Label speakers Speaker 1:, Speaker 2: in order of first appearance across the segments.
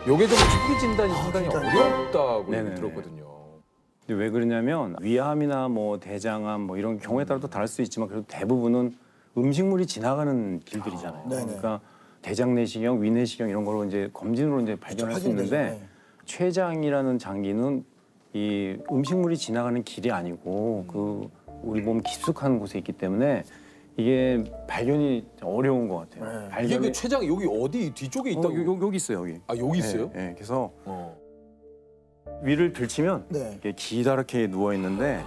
Speaker 1: 요게 좀 초기 진단이 상당히
Speaker 2: 진짜요?
Speaker 1: 어렵다고
Speaker 3: 네네네.
Speaker 1: 들었거든요.
Speaker 3: 근데 왜 그러냐면 위암이나 뭐 대장암 뭐 이런 경우에 따라 또 다를 수 있지만 그래도 대부분은 음식물이 지나가는 길들이잖아요.
Speaker 2: 네네.
Speaker 3: 그러니까 대장 내시경, 위 내시경 이런 걸로 이제 검진으로 이제 발견할 수
Speaker 2: 확인되죠.
Speaker 3: 있는데
Speaker 2: 네.
Speaker 3: 췌장이라는 장기는 이 음식물이 지나가는 길이 아니고 그 우리 몸 깊숙한 곳에 있기 때문에 이게 발견이 어려운 것 같아요.
Speaker 2: 네.
Speaker 1: 이게
Speaker 3: 발견이
Speaker 1: 그 췌장 여기 어디 뒤쪽에 있다고?
Speaker 3: 여기 있어요 여기.
Speaker 1: 아 여기 있어요?
Speaker 3: 네, 네. 그래서
Speaker 1: 어.
Speaker 3: 위를 들치면
Speaker 2: 네.
Speaker 3: 이렇게 기다랗게 누워 있는데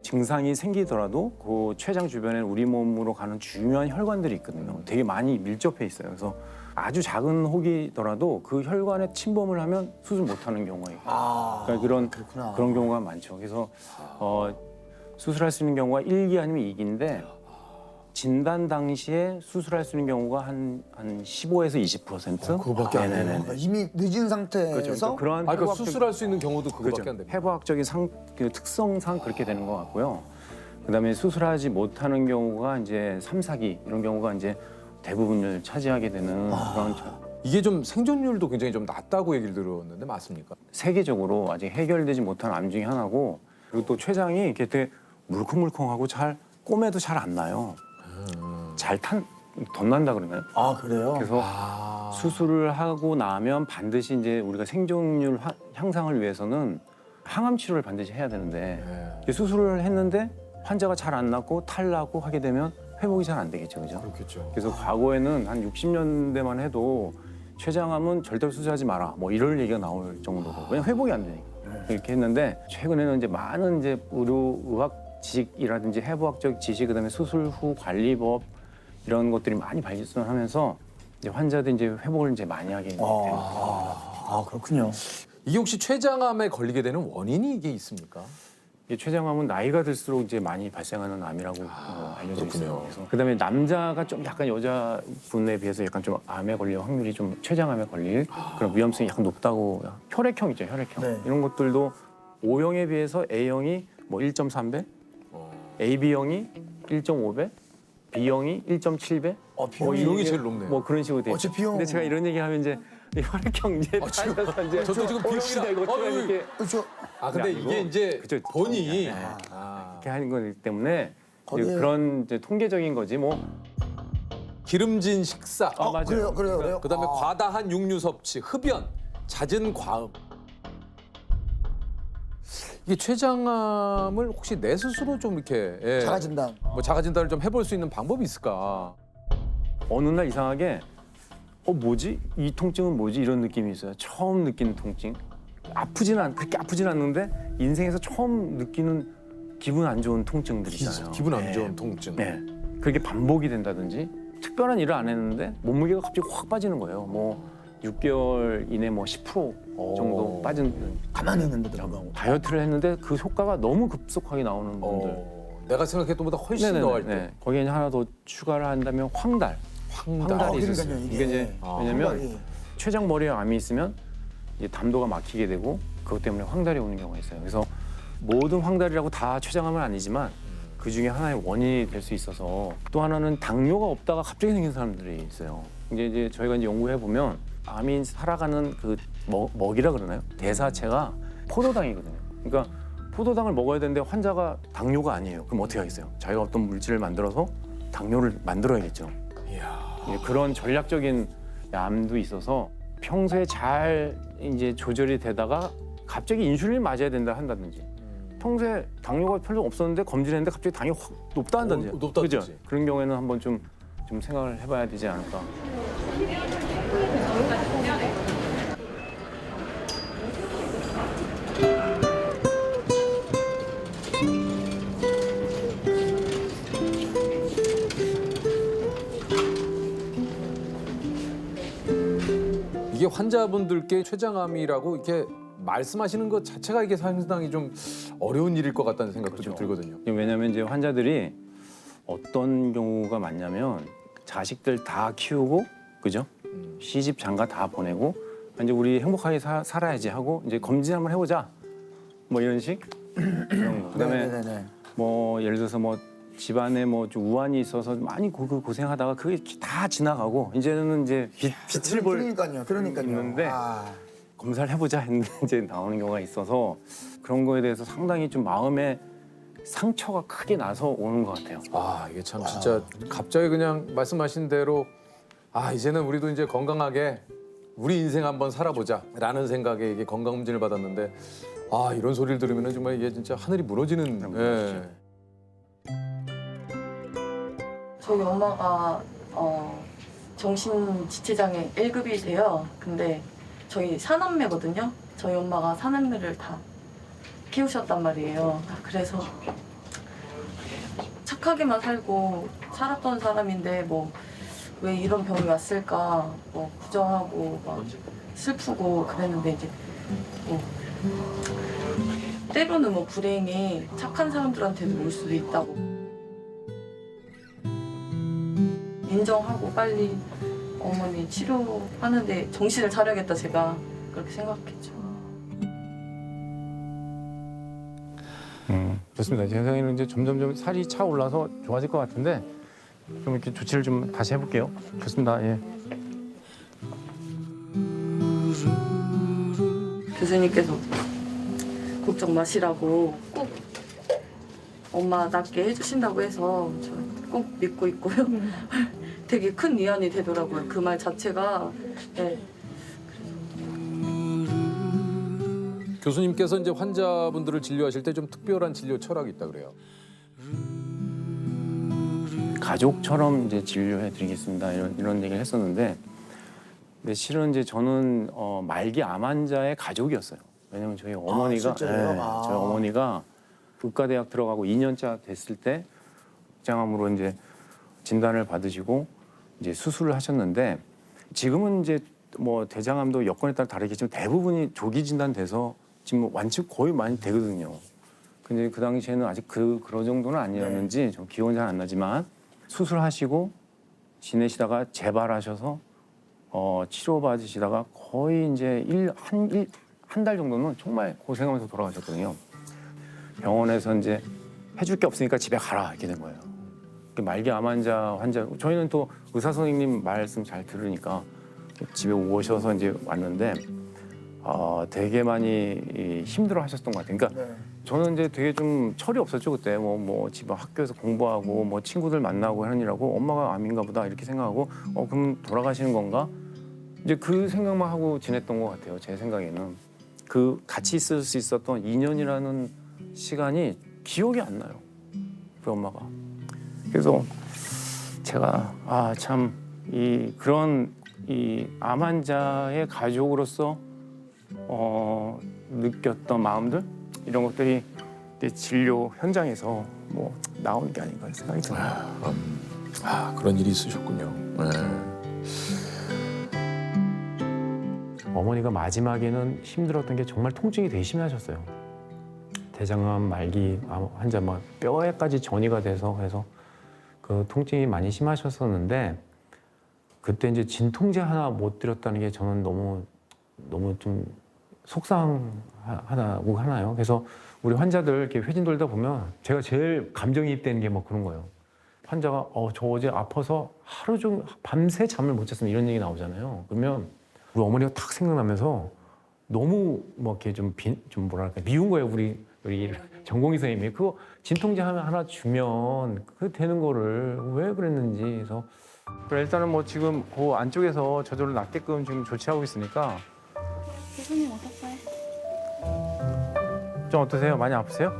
Speaker 3: 증상이 생기더라도 그 췌장 주변에 우리 몸으로 가는 중요한 혈관들이 있거든요. 되게 많이 밀접해 있어요. 그래서 아주 작은 혹이더라도 그 혈관에 침범을 하면 수술 못하는 경우가 있고,
Speaker 2: 아,
Speaker 3: 그러니까
Speaker 2: 그렇구나.
Speaker 3: 그런 경우가 많죠. 그래서 수술할 수 있는 경우가 1기 아니면 2기인데 진단 당시에 수술할 수 있는 경우가 한 15에서 20%.
Speaker 1: 그거밖에 안
Speaker 3: 네네네.
Speaker 2: 그러니까 이미 늦은 상태에서
Speaker 3: 그렇죠. 그러한
Speaker 1: 아 그러니까
Speaker 3: 해부학적-
Speaker 1: 수술할 수 있는 경우도 그거밖에
Speaker 3: 그렇죠.
Speaker 1: 안 됩니다.
Speaker 3: 해부학적인 그 특성상 그렇게 되는 것 같고요. 그다음에 수술하지 못하는 경우가 이제 3, 4기 이런 경우가 이제 대부분을 차지하게 되는 그런
Speaker 1: 이게 좀 생존율도 굉장히 좀 낮다고 얘기를 들었는데 맞습니까?
Speaker 3: 세계적으로 아직 해결되지 못한 암 중에 하나고 그리고 또 췌장이 이렇게 되게 물컹물컹하고 잘 꼬매도 잘 안 나요. 덧난다 그러나요?
Speaker 2: 아 그래요?
Speaker 3: 그래서
Speaker 1: 아.
Speaker 3: 수술을 하고 나면 반드시 이제 우리가 생존율 향상을 위해서는 항암 치료를 반드시 해야 되는데
Speaker 1: 네.
Speaker 3: 수술을 했는데 환자가 잘 안 낫고 탈나고 하게 되면 회복이 잘 안 되겠죠, 그죠?
Speaker 1: 그렇겠죠.
Speaker 3: 그래서 과거에는 한 60년대만 해도 췌장암은 절대로 수술하지 마라, 뭐 이럴 얘기가 나올 정도로 왜냐 회복이 안 되니까 이렇게 했는데 최근에는 이제 많은 이제 의학 지식이라든지 해부학적 지식 그다음에 수술 후 관리법 이런 것들이 많이 발전하면서 이제 환자들이 이제 회복을 이제 많이 하게 되는 거예요.
Speaker 2: 아 그렇군요.
Speaker 1: 이게 혹시 췌장암에 걸리게 되는 원인이 이게 있습니까?
Speaker 3: 이 췌장암은 나이가 들수록 이제 많이 발생하는 암이라고 알려져
Speaker 1: 그렇군요.
Speaker 3: 있어요. 그래서 그다음에 남자가 좀 약간 여자분에 비해서 약간 좀 암에 걸릴 확률이 좀 췌장암에 걸릴 그런 위험성이 약간 높다고 혈액형 있죠, 혈액형
Speaker 2: 네.
Speaker 3: 이런 것들도 O형에 비해서 A형이 뭐 1.3배, AB형이 1.5배, B형이 1.7배.
Speaker 2: B형이
Speaker 1: 제일 높네요.
Speaker 3: 뭐 그런 식으로 돼.
Speaker 2: 제 B형.
Speaker 3: 근데 제가 이런 얘기하면 이제 이 혈액형 이제 따져서 이제
Speaker 1: 저도 지금
Speaker 3: 혹시나
Speaker 1: B형이라.
Speaker 3: 이거 어떻게
Speaker 1: 어이.
Speaker 3: 이렇게
Speaker 2: 그렇죠.
Speaker 1: 아 근데
Speaker 3: 아니고,
Speaker 1: 이게 이제
Speaker 3: 그쵸,
Speaker 1: 본이
Speaker 3: 네.
Speaker 1: 아.
Speaker 3: 이렇게 하는 거기 때문에 이제
Speaker 2: 거기에-
Speaker 3: 그런 이제 통계적인 거지 뭐.
Speaker 1: 기름진 식사,
Speaker 3: 맞아요.
Speaker 2: 그래요.
Speaker 1: 그다음에 과다한 육류 섭취, 흡연, 잦은 과음. 이게 췌장암을 혹시 내 스스로 좀 이렇게
Speaker 2: 자가 진단.
Speaker 1: 뭐 자가 진단을 좀 해볼 수 있는 방법이 있을까?
Speaker 3: 어느 날 이상하게 뭐지? 이 통증은 뭐지? 이런 느낌이 있어요. 처음 느끼는 통증. 그렇게 아프진 않는데 인생에서 처음 느끼는 기분 안 좋은 통증들 있잖아요.
Speaker 1: 기분 안 좋은 통증.
Speaker 3: 네. 그게 반복이 된다든지 특별한 일을 안 했는데 몸무게가 갑자기 확 빠지는 거예요. 뭐 6개월 이내 뭐 10% 정도 빠진
Speaker 2: 가만히 있는데도 불구하고.
Speaker 3: 다이어트를 했는데 그 효과가 너무 급속하게 나오는 분들.
Speaker 1: 내가 생각했던 것보다 훨씬 더 할 때.
Speaker 3: 거기에 이제 하나 더 추가를 한다면 황달이
Speaker 2: 그러니까요,
Speaker 3: 있었어요. 이게 이제 왜냐면
Speaker 2: 황달이.
Speaker 3: 췌장 머리에 암이 있으면 이제 담도가 막히게 되고 그것 때문에 황달이 오는 경우가 있어요. 그래서 모든 황달이라고 다 췌장암은 아니지만 그 중에 하나의 원인이 될 수 있어서 또 하나는 당뇨가 없다가 갑자기 생긴 사람들이 있어요. 이제 저희가 이제 연구해 보면 암이 살아가는 그 먹이라 그러나요? 대사체가 포도당이거든요. 그러니까 포도당을 먹어야 되는데 환자가 당뇨가 아니에요. 그럼 어떻게 하겠어요? 자기가 어떤 물질을 만들어서 당뇨를 만들어야겠죠. 이제 그런 전략적인 암도 있어서 평소에 잘 이제 조절이 되다가 갑자기 인슐린을 맞아야 된다 한다든지 평소에 당뇨가 별로 없었는데 검진했는데 갑자기 당이 확 높다 한다든지
Speaker 1: 높다든지.
Speaker 3: 그죠? 그런 경우에는 한번 좀 생각을 해봐야 되지 않을까.
Speaker 1: 이게 환자분들께 췌장암이라고 이렇게 말씀하시는 것 자체가 이게 상당히 좀 어려운 일일 것 같다는 생각도 좀 들거든요.
Speaker 3: 왜냐하면 이제 환자들이 어떤 경우가 많냐면 자식들 다 키우고 그죠? 시집 장가 다 보내고 이제 우리 행복하게 살아야지 하고 이제 검진 한번 해보자 뭐 이런 식 그런 거. 그다음에
Speaker 2: 네네네.
Speaker 3: 뭐 예를 들어서 뭐 집안에 뭐 좀 우환이 있어서 많이 고생하다가 그게 다 지나가고 이제는 이제 빛을 볼
Speaker 2: 그러니까요.
Speaker 3: 있는데
Speaker 2: 아,
Speaker 3: 검사를 해보자 했는데 이제 나오는 경우가 있어서 그런 거에 대해서 상당히 좀 마음에 상처가 크게 나서 오는 것 같아요.
Speaker 1: 아 이게 참 진짜 갑자기 그냥 말씀하신 대로 아 이제는 우리도 이제 건강하게 우리 인생 한번 살아보자라는 생각에 이게 건강검진을 받았는데 아 이런 소리를 들으면 정말 이게 진짜 하늘이 무너지는. 예.
Speaker 4: 저희 엄마가 정신지체장애 1급이세요. 근데 저희 사남매거든요. 저희 엄마가 사남매를 다 키우셨단 말이에요. 그래서 착하게만 살고 살았던 사람인데 뭐 왜 이런 병이 왔을까 뭐 부정하고 막 슬프고 그랬는데 이제 뭐 때로는 뭐 불행이 착한 사람들한테도 올 수도 있다고 인정하고 빨리 어머니 치료하는데 정신을 차려야겠다 제가 그렇게 생각했죠.
Speaker 3: 좋습니다. 제 생각에는 이제 점점 살이 차 올라서 좋아질 것 같은데 좀 이렇게 조치를 좀 다시 해볼게요. 좋습니다. 예.
Speaker 4: 교수님께서 걱정 마시라고 꼭 엄마 낫게 해주신다고 해서 저 꼭 믿고 있고요. 되게 큰 위안이 되더라고요. 그 말 자체가. 네.
Speaker 1: 교수님께서 이제 환자분들을 진료하실 때 좀 특별한 진료 철학이 있다 그래요.
Speaker 3: 가족처럼 이제 진료해 드리겠습니다. 이런 얘기를 했었는데 근데 실은 이제 저는 말기 암 환자의 가족이었어요. 왜냐면 저희 어머니가
Speaker 2: 실제로요?
Speaker 3: 저희 어머니가 의과대학 들어가고 2년차 됐을 때 췌장암으로 이제 진단을 받으시고 이제 수술을 하셨는데 지금은 이제 뭐 대장암도 여건에 따라 다르겠지만 대부분이 조기 진단돼서 지금 완치 거의 많이 되거든요. 근데 그 당시에는 아직 그런 정도는 아니었는지 좀 기억은 잘 안 나지만 수술하시고 지내시다가 재발하셔서 치료받으시다가 거의 이제 한 달 정도는 정말 고생하면서 돌아가셨거든요. 병원에서 이제 해줄 게 없으니까 집에 가라 이렇게 된 거예요. 말기 암 환자 저희는 또 의사 선생님 말씀 잘 들으니까 집에 오셔서 이제 왔는데 되게 많이 힘들어 하셨던 것 같아요. 그러니까 저는 이제 되게 좀 철이 없었죠 그때 뭐 집에 학교에서 공부하고 뭐 친구들 만나고 하느라고 엄마가 암인가 보다 이렇게 생각하고 그럼 돌아가시는 건가 이제 그 생각만 하고 지냈던 것 같아요. 제 생각에는 그 같이 있을 수 있었던 2년이라는 시간이 기억이 안 나요. 그 엄마가. 그래서 제가 참 그런 이 암 환자의 가족으로서 느꼈던 마음들 이런 것들이 내 진료 현장에서 뭐 나오는 게 아닌가 생각이 들어요.
Speaker 1: 그런 일이 있으셨군요.
Speaker 3: 어머니가 마지막에는 힘들었던 게 정말 통증이 되게 심하셨어요. 대장암 말기 암 환자 막 뼈에까지 전이가 돼서 그래서 그 통증이 많이 심하셨었는데 그때 이제 진통제 하나 못 드렸다는 게 저는 너무 좀 속상하다고 하나요. 그래서 우리 환자들 이렇게 회진 돌다 보면 제가 제일 감정이입되는 게 뭐 그런 거예요. 환자가 저 어제 아파서 하루 종일 밤새 잠을 못 잤으면 이런 얘기 나오잖아요. 그러면 우리 어머니가 탁 생각나면서 너무 뭐 이렇게 좀 뭐랄까 미운 거예요. 우리 전공의 선생님이 그거 진통제 하나 주면 그 되는 거를 왜 그랬는지 그래서 일단은 뭐 지금 그 안쪽에서 저절로 낫게끔 지금 조치하고 있으니까
Speaker 5: 교수님 어떠세요?
Speaker 3: 좀 어떠세요? 많이 아프세요?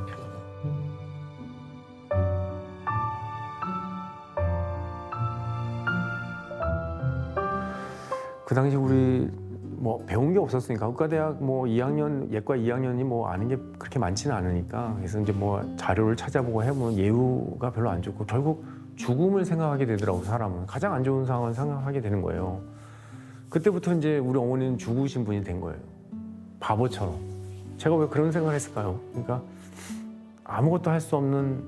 Speaker 3: 그 당시 우리 뭐 배운 게 없었으니까 의과대학 뭐 2학년 예과 2학년이 뭐 아는 게 그렇게 많지는 않으니까 그래서 이제 뭐 자료를 찾아보고 해보면 예후가 별로 안 좋고 결국 죽음을 생각하게 되더라고 사람은 가장 안 좋은 상황을 생각하게 되는 거예요. 그때부터 이제 우리 어머니는 죽으신 분이 된 거예요. 바보처럼. 제가 왜 그런 생각을 했을까요? 그러니까 아무것도 할 수 없는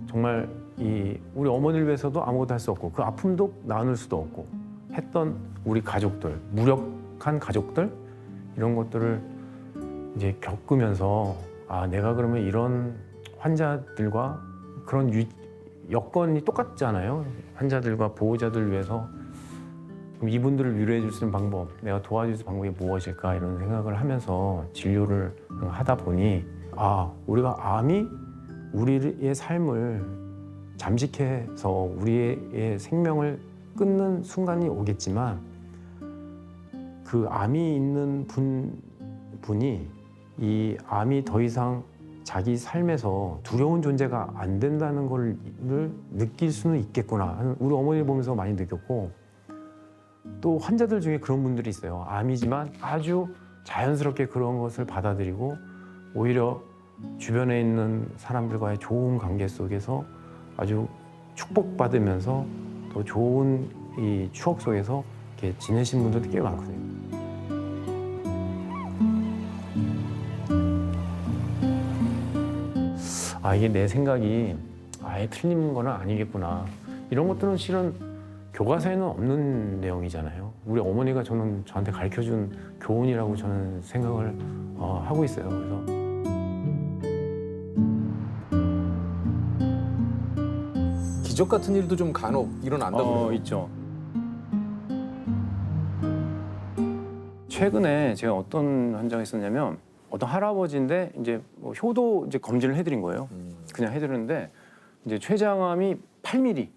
Speaker 3: 정말 우리 어머니를 위해서도 아무것도 할 수 없고 그 아픔도 나눌 수도 없고 했던 우리 가족들, 무력한 가족들 이런 것들을 이제 겪으면서 내가 그러면 이런 환자들과 그런 여건이 똑같잖아요. 환자들과 보호자들을 위해서 그럼 이분들을 위로해 줄 수 있는 방법, 내가 도와줄 수 있는 방법이 무엇일까 이런 생각을 하면서 진료를 하다 보니 우리가 암이 우리의 삶을 잠식해서 우리의 생명을 끊는 순간이 오겠지만 그 암이 있는 분이 이 암이 더 이상 자기 삶에서 두려운 존재가 안 된다는 걸 느낄 수는 있겠구나. 우리 어머니 보면서 많이 느꼈고 또 환자들 중에 그런 분들이 있어요. 암이지만 아주 자연스럽게 그런 것을 받아들이고 오히려 주변에 있는 사람들과의 좋은 관계 속에서 아주 축복받으면서 더 좋은 이 추억 속에서 이렇게 지내신 분들도 꽤 많거든요. 이게 내 생각이 아예 틀린 거는 아니겠구나. 이런 것들은 실은 교과서에는 없는 내용이잖아요. 우리 어머니가 저한테 가르쳐준 교훈이라고 저는 생각을 하고 있어요. 그래서
Speaker 1: 기적 같은 일도 좀 간혹 일어난다고 그래요.
Speaker 3: 있죠. 최근에 제가 어떤 환자가 있었냐면 어떤 할아버지인데 이제 뭐 효도 이제 검진을 해드린 거예요. 그냥 해드렸는데 이제 췌장암이 8mm.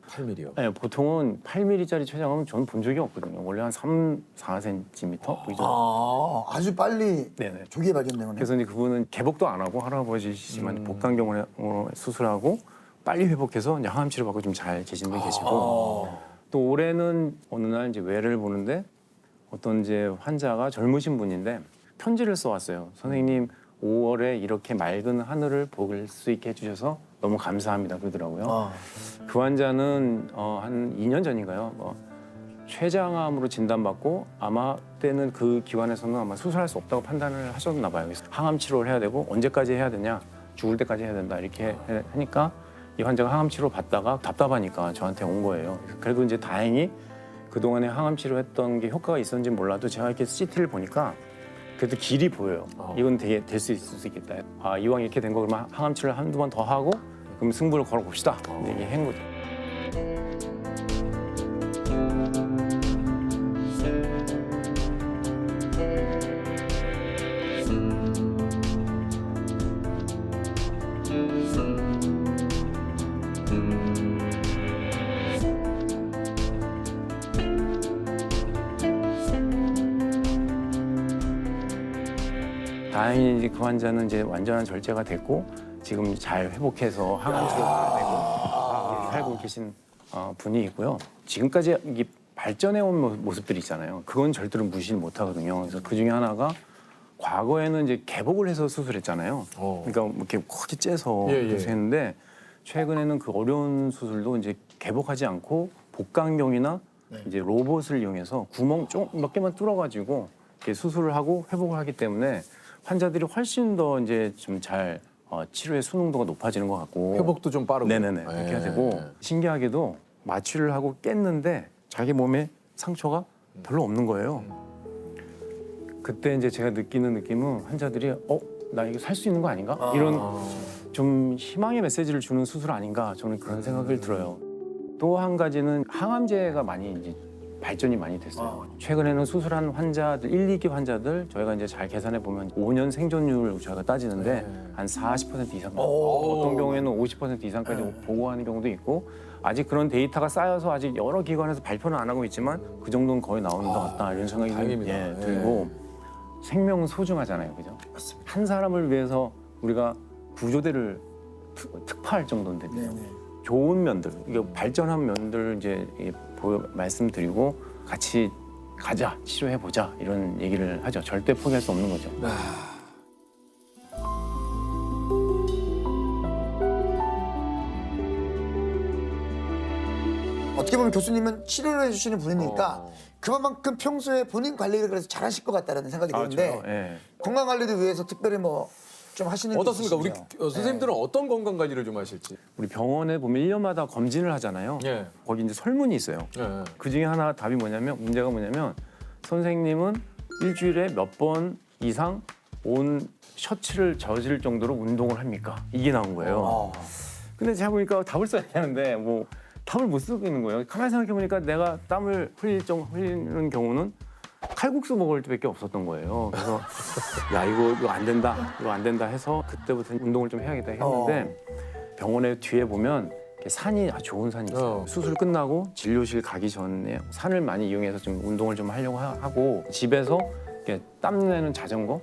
Speaker 1: 8mm요.
Speaker 3: 네, 보통은 8mm짜리 췌장암은 저는 본 적이 없거든요. 원래 한 3, 4cm 보이죠?
Speaker 2: 아주 빨리
Speaker 3: 네네.
Speaker 2: 조기에 발견되거든요.
Speaker 3: 그래서 이제 그분은 개복도 안 하고 할아버지시지만 복강경으로 수술하고 빨리 회복해서 이제 항암 치료 받고 좀 잘 계신 분이 계시고 또 올해는 어느 날 이제 외래를 보는데 어떤 이제 환자가 젊으신 분인데 편지를 써왔어요. 선생님 5월에 이렇게 맑은 하늘을 볼 수 있게 해주셔서 너무 감사합니다 그러더라고요. 그 환자는 한 2년 전인가요? 췌장암으로 진단받고 아마 그때는 그 기관에서는 아마 수술할 수 없다고 판단을 하셨나 봐요. 그래서 항암 치료를 해야 되고 언제까지 해야 되냐? 죽을 때까지 해야 된다 이렇게 하니까 이 환자가 항암 치료 받다가 답답하니까 저한테 온 거예요. 그래도 이제 다행히 그동안에 항암 치료했던 게 효과가 있었는지 몰라도 제가 이렇게 CT를 보니까 그래도 길이 보여요. 이건 되게 될 수 있을 수 있겠다. 이왕 이렇게 된 거 그러면 항암 치료를 한두 번 더 하고 그럼 승부를 걸어봅시다. 얘기한 거죠. 다행히 이제 그 환자는 이제 완전한 절제가 됐고 지금 잘 회복해서 항암 치료가 되고 살고 계신 분이 있고요. 지금까지 이게 발전해온 모습들이 있잖아요. 그건 절대로 무시를 못하거든요. 그래서 그 중에 하나가 과거에는 이제 개복을 해서 수술했잖아요. 그러니까 뭐 이렇게 크게 째서 수술했는데 최근에는 그 어려운 수술도 이제 개복하지 않고 복강경이나 이제 로봇을 이용해서 구멍 좀 몇 개만 뚫어가지고 이렇게 수술을 하고 회복을 하기 때문에 환자들이 훨씬 더 이제 좀 잘 치료의 순응도가 높아지는 것 같고
Speaker 1: 회복도 좀 빠르고.
Speaker 3: 네네네 그렇게 해야 되고 신기하게도 마취를 하고 깼는데 자기 몸에 상처가 별로 없는 거예요. 그때 이제 제가 느끼는 느낌은 환자들이 나 이거 살 수 있는 거 아닌가? 이런 좀 희망의 메시지를 주는 수술 아닌가 저는 그런 생각을 들어요. 또 한 가지는 항암제가 많이 이제 발전이 많이 됐어요. 최근에는 수술한 환자들, 1, 2기 환자들 저희가 이제 잘 계산해 보면 5년 생존율 저희가 따지는데 한 40% 이상, 어떤 경우에는 50% 이상까지 보고하는 경우도 있고 아직 그런 데이터가 쌓여서 아직 여러 기관에서 발표는 안 하고 있지만 그 정도는 거의 나오는 것 같다 이런 생각이
Speaker 1: 다행입니다.
Speaker 3: 들고 생명은 소중하잖아요, 그죠? 한 사람을 위해서 우리가 구조대를 특파할 정도인데 좋은 면들, 이게 발전한 면들 이제 말씀드리고 같이 가자, 치료해 보자 이런 얘기를 하죠. 절대 포기할 수 없는 거죠.
Speaker 2: 어떻게 보면 교수님은 치료를 해주시는 분이니까 그만큼 평소에 본인 관리를 그래서 잘하실 것 같다는 생각이 드는데
Speaker 3: 예.
Speaker 2: 건강 관리를 위해서 특별히 뭐 좀 하시는 게
Speaker 1: 어떻습니까? 우리
Speaker 2: 있으시죠?
Speaker 1: 선생님들은 어떤 건강 관리를 좀 하실지.
Speaker 3: 우리 병원에 보면 1년마다 검진을 하잖아요.
Speaker 1: 예.
Speaker 3: 거기 이제 설문이 있어요.
Speaker 1: 예.
Speaker 3: 그 중에 하나 답이 뭐냐면 문제가 뭐냐면 선생님은 일주일에 몇 번 이상 온 셔츠를 젖을 정도로 운동을 합니까? 이게 나온 거예요. 근데 제가 보니까 답을 써야 되는데 뭐 답을 못 쓰고 있는 거예요. 가만히 생각해 보니까 내가 땀을 흘리는 경우는 칼국수 먹을 때밖에 없었던 거예요. 그래서 야 이거 안 된다 해서 그때부터 운동을 좀 해야겠다 했는데 병원에 뒤에 보면 이렇게 산이 아주 좋은 산이 있어요. 수술 끝나고 진료실 가기 전에 산을 많이 이용해서 좀 운동을 좀 하려고 하고 집에서 이렇게 땀 내는 자전거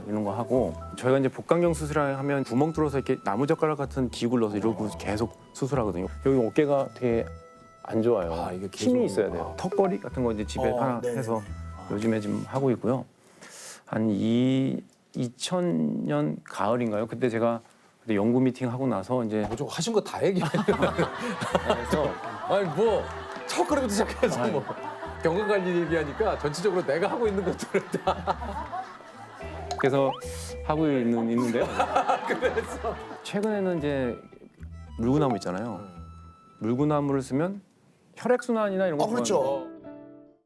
Speaker 3: 이런 거 하고 저희가 이제 복강경 수술을 하면 구멍 뚫어서 이렇게 나무젓가락 같은 기구를 넣어서 이러고 계속 수술하거든요. 여기 어깨가 되게 안 좋아요.
Speaker 1: 아, 이게
Speaker 3: 힘이
Speaker 1: 계속-
Speaker 3: 있어야 돼요. 턱걸이 같은 거 이제 집에 하나
Speaker 2: 네.
Speaker 3: 해서 요즘에 지금 하고 있고요. 한 2000년 가을인가요? 그때 제가 그때 연구 미팅 하고 나서 이제
Speaker 1: 뭐 좀 하신 거 다 얘기해요.
Speaker 3: 그래서
Speaker 1: 아니 뭐 첫걸음부터 시작해서 뭐 건강 관리 얘기하니까 전체적으로 내가 하고 있는 것들을 다.
Speaker 3: 그래서 하고 있는데요. 최근에는 이제 물구나무 있잖아요. 물구나무를 쓰면 혈액 순환이나 이런 거
Speaker 2: 그렇죠.
Speaker 1: 어,